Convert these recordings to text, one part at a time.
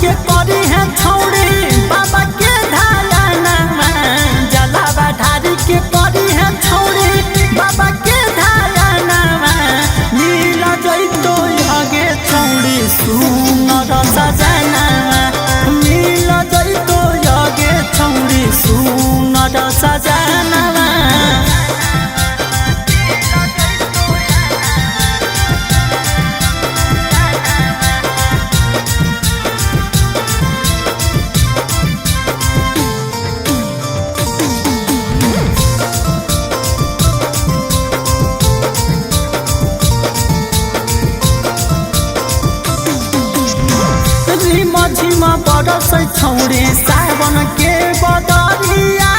के करी है छौड़ी बाबा के धायाना जलावा ढारी के करी है छौड़ी बाबा के धायाना मिल जइतो आगे छौड़ी सुनर सजना मिल जइतो आगे छौड़ी सुनर सजना झिमा बरस छौड़ी सावन के बदरिया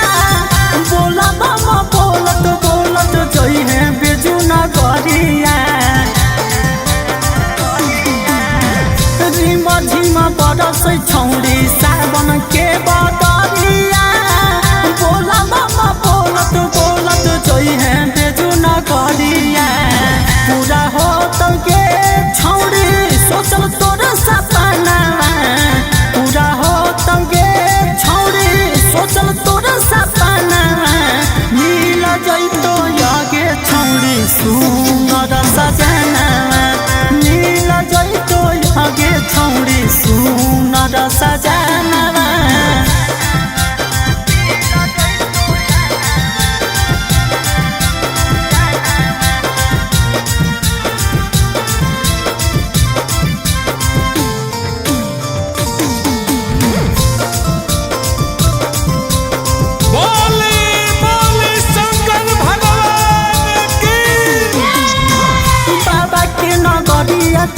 बोला बाबा बोलत बोलत जई है बेजू नगरिया झिमा बरस छौड़ी सावन के बदरिया बोला बाबा बोलत बोलत जई है बेजू नगरिया पूरा हो तो के छौड़ी सोचल तोर सपना पूरा हो तंगे छौड़ी सोचल तोर सपना मिल जइतो आगे छौड़ी सुनर सजना मिल जइतो आगे छौड़ी सुनर सजना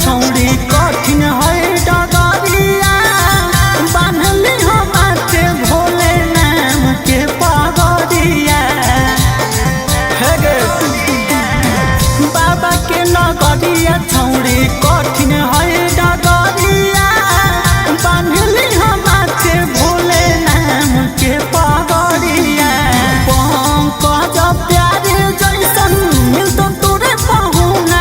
छौड़ी कठिन है डगरिया बान्हली हो माथे भोले नाम के पगड़िया बाबा के नगरिया छौड़ी कठिन है डगरिया बान्हली हो माथे भोले नाम के पगड़िया पंकज प्यारे जैसन मिलतो तोरे पहुना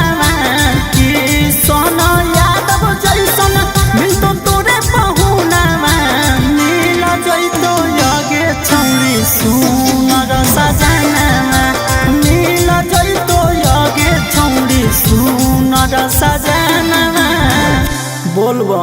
सोना यादव जैसन मिलतो तोरे पहुना मिल जइतो आगे छौड़ी सुनर सजना मिल जइतो आगे छौड़ी सुनर सजना बोलबो।